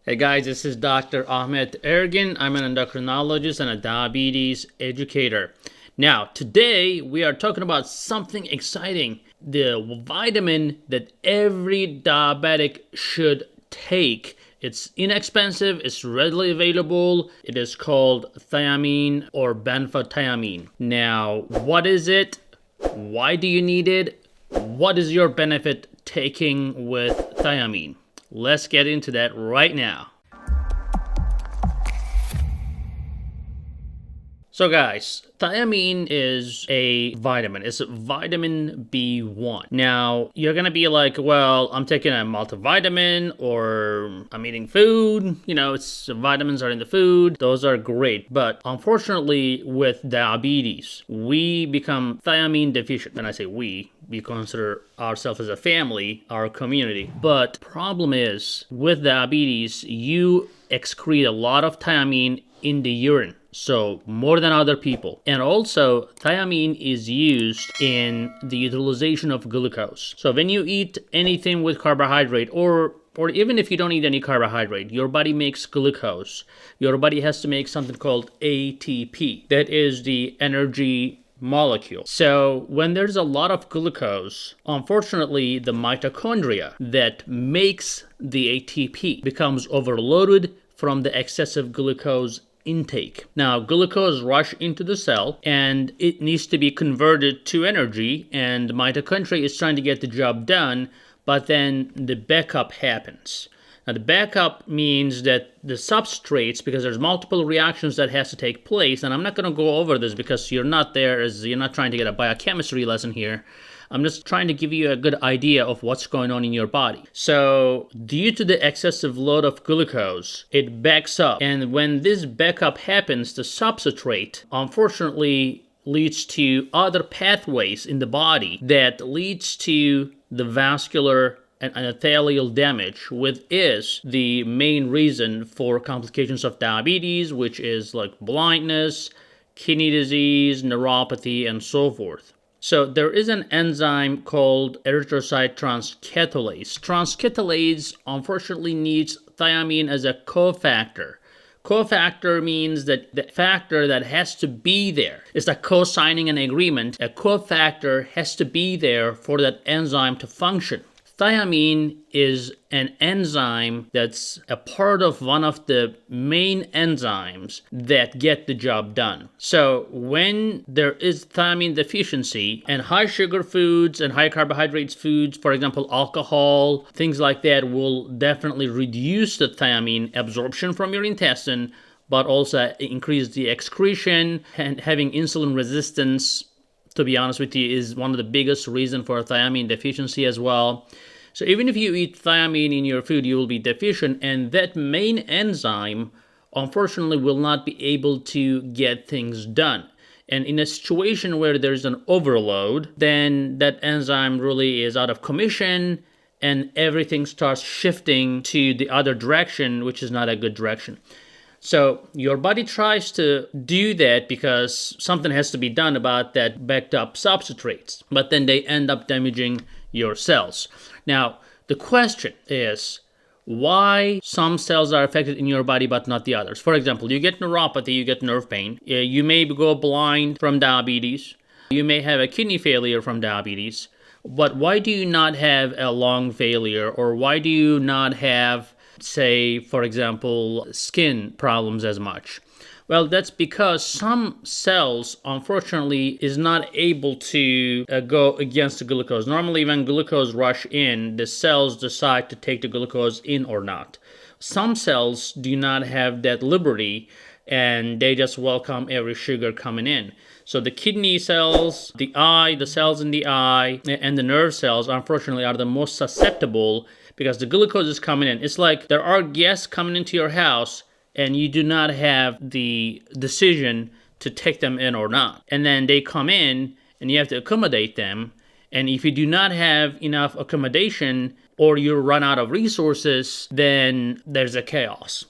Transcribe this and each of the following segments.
Hey guys, this is Dr. Ahmed Ergin. I'm an endocrinologist and a diabetes educator. Now, today we are talking about something exciting. The vitamin that every diabetic should take. It's inexpensive, it's readily available. It is called thiamine or benfotiamine. Now, what is it? Why do you need it? What is your benefit taking with thiamine? Let's get into that right now. So guys, thiamine is a vitamin. It's vitamin B1. Now, you're going to be like, well, I'm taking a multivitamin or I'm eating food. Vitamins are in the food. Those are great. But unfortunately, with diabetes, we become thiamine deficient. When I say we consider ourselves as a family, our community. But problem is, with diabetes, you excrete a lot of thiamine in the urine. So more than other people. And also, thiamine is used in the utilization of glucose. So when you eat anything with carbohydrate, or even if you don't eat any carbohydrate, your body makes glucose. Your body has to make something called ATP. That is the energy molecule. So when there's a lot of glucose, unfortunately, the mitochondria that makes the ATP becomes overloaded from the excessive glucose intake. Now, glucose rush into the cell and it needs to be converted to energy, and mitochondria is trying to get the job done, but then the backup happens. Now, the backup means that the substrates, because there's multiple reactions that has to take place, and I'm not going to go over this because you're not trying to get a biochemistry lesson here. I'm just trying to give you a good idea of what's going on in your body. So, due to the excessive load of glucose, it backs up. And when this backup happens, the substrate, unfortunately, leads to other pathways in the body that leads to the vascular and endothelial damage, which is the main reason for complications of diabetes, which is like blindness, kidney disease, neuropathy, and so forth. So there is an enzyme called erythrocyte transcatolase. Transcatolase unfortunately needs thiamine as a cofactor. Cofactor means that the factor that has to be there is like co-signing an agreement. A cofactor has to be there for that enzyme to function. Thiamine is an enzyme that's a part of one of the main enzymes that get the job done. So when there is thiamine deficiency, and high sugar foods and high carbohydrates foods, for example, alcohol, things like that, will definitely reduce the thiamine absorption from your intestine, but also increase the excretion. And having insulin resistance, to be honest with you, is one of the biggest reasons for thiamine deficiency as well. So even if you eat thiamine in your food, you will be deficient, and that main enzyme, unfortunately, will not be able to get things done. And in a situation where there's an overload, then that enzyme really is out of commission, and everything starts shifting to the other direction, which is not a good direction. So your body tries to do that because something has to be done about that backed up substrates, but then they end up damaging your cells. Now, the question is why some cells are affected in your body but not the others. For example, you get neuropathy, you get nerve pain, you may go blind from diabetes, you may have a kidney failure from diabetes, but why do you not have a lung failure, or why do you not have, say, for example, skin problems as much? Well, that's because some cells, unfortunately, is not able to go against the glucose. Normally, when glucose rush in, the cells decide to take the glucose in or not. Some cells do not have that liberty, and they just welcome every sugar coming in. So the kidney cells, the eye, the cells in the eye, and the nerve cells, unfortunately, are the most susceptible because the glucose is coming in. It's like there are guests coming into your house, and you do not have the decision to take them in or not. And then they come in, and you have to accommodate them. And if you do not have enough accommodation, or you run out of resources, then there's a chaos.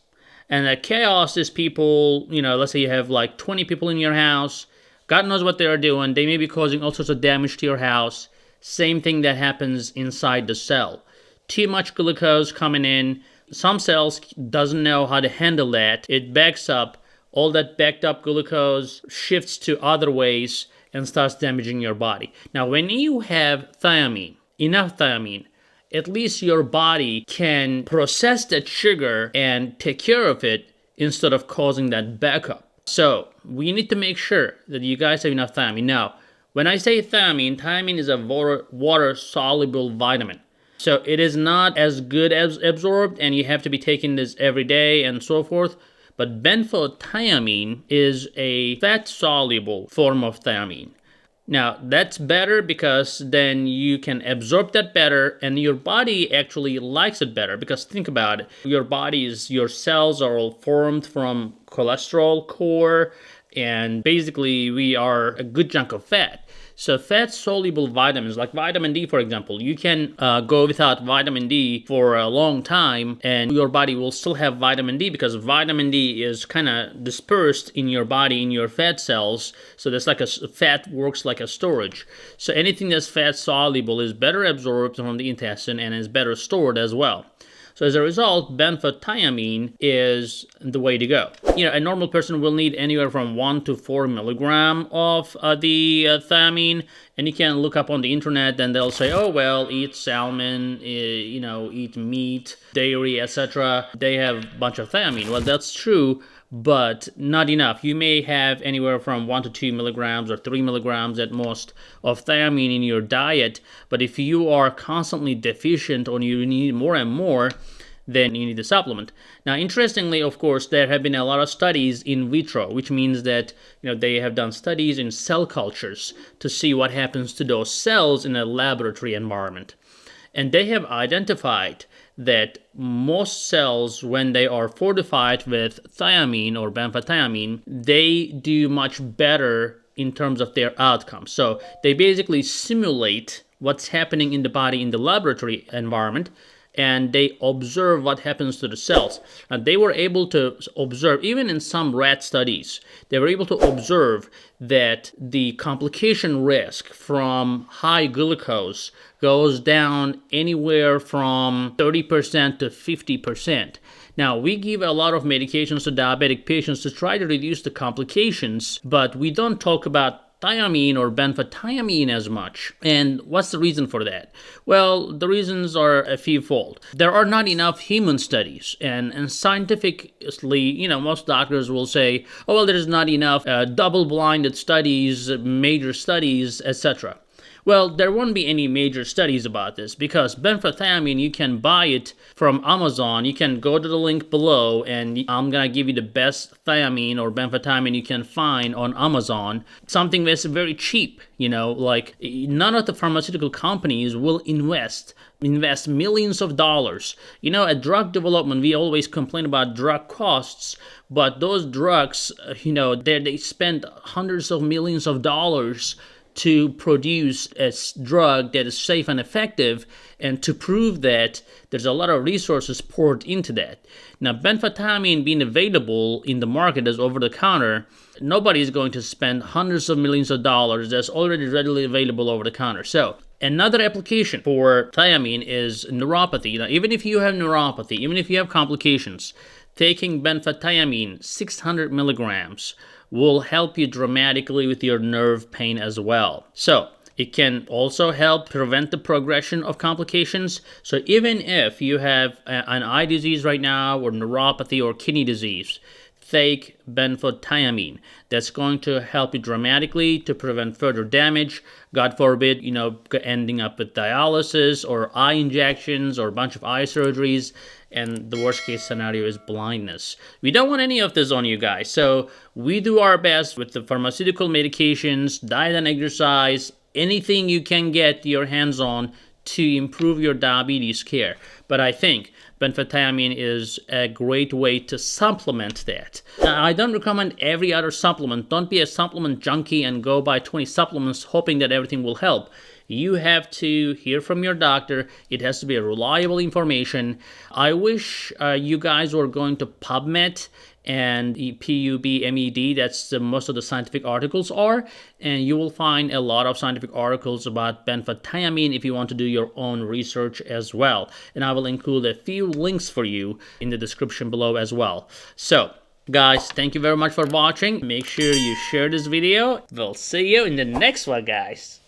And the chaos is people, let's say you have like 20 people in your house. God knows what they are doing. They may be causing all sorts of damage to your house. Same thing that happens inside the cell. Too much glucose coming in Some cells doesn't know how to handle that. It backs up. All that backed up glucose shifts to other ways and starts damaging your body. Now, when you have thiamine, enough thiamine, at least your body can process that sugar and take care of it instead of causing that backup. So we need to make sure that you guys have enough thiamine. Now, when I say thiamine, thiamine is a water-soluble vitamin. So it is not as good as absorbed, and you have to be taking this every day and so forth. But benfotiamine is a fat-soluble form of thiamine. Now, that's better because then you can absorb that better, and your body actually likes it better. Because think about it, your cells are all formed from cholesterol core, and basically we are a good chunk of fat. So fat-soluble vitamins, like vitamin D, for example, you can go without vitamin D for a long time, and your body will still have vitamin D because vitamin D is kind of dispersed in your body, in your fat cells. So that's like fat works like a storage. So anything that's fat-soluble is better absorbed from the intestine and is better stored as well. So as a result, benfotiamine is the way to go. A normal person will need anywhere from 1 to 4 milligram of the thiamine, and you can look up on the internet and they'll say, oh, well, eat salmon, eat meat, dairy, etc. They have a bunch of thiamine. Well, that's true, but not enough. You may have anywhere from 1 to 2 milligrams or 3 milligrams at most of thiamine in your diet, but if you are constantly deficient or you need more and more, then you need a supplement. Now, interestingly, of course, there have been a lot of studies in vitro, which means that they have done studies in cell cultures to see what happens to those cells in a laboratory environment. And they have identified that most cells, when they are fortified with thiamine or benfotiamine, they do much better in terms of their outcomes. So they basically simulate what's happening in the body in the laboratory environment, and they observe what happens to the cells. And they were able to observe, even in some rat studies, they were able to observe that the complication risk from high glucose goes down anywhere from 30% to 50%. Now, we give a lot of medications to diabetic patients to try to reduce the complications, but we don't talk about thiamine or benfotiamine as much. And what's the reason for that? Well, the reasons are a few-fold. There are not enough human studies, and scientifically, most doctors will say, oh, well, there's not enough double-blinded studies, major studies, etc. Well, there won't be any major studies about this because benfotiamine, you can buy it from Amazon. You can go to the link below, and I'm going to give you the best thiamine or benfotiamine you can find on Amazon. Something that's very cheap, like none of the pharmaceutical companies will invest millions of dollars. At drug development, we always complain about drug costs, but those drugs, they spend hundreds of millions of dollars to produce a drug that is safe and effective, and to prove that, there's a lot of resources poured into that. Now, benfotiamine being available in the market as over-the-counter, nobody is going to spend hundreds of millions of dollars that's already readily available over-the-counter. So, another application for thiamine is neuropathy. Even if you have neuropathy, even if you have complications, taking benfotiamine 600 milligrams will help you dramatically with your nerve pain as well. So it can also help prevent the progression of complications. So even if you have an eye disease right now, or neuropathy, or kidney disease, take benfotiamine. That's going to help you dramatically to prevent further damage. God forbid, ending up with dialysis or eye injections or a bunch of eye surgeries. And the worst case scenario is blindness. We don't want any of this on you guys. So we do our best with the pharmaceutical medications, diet and exercise, anything you can get your hands on to improve your diabetes care. But I think benfotiamine is a great way to supplement that. Now, I don't recommend every other supplement. Don't be a supplement junkie and go buy 20 supplements hoping that everything will help. You have to hear from your doctor. It has to be a reliable information. I wish you guys were going to PubMed and PUBMED, that's most of the scientific articles are. And you will find a lot of scientific articles about benfotiamine if you want to do your own research as well. And I will include a few links for you in the description below as well. So, guys, thank you very much for watching. Make sure you share this video. We'll see you in the next one, guys.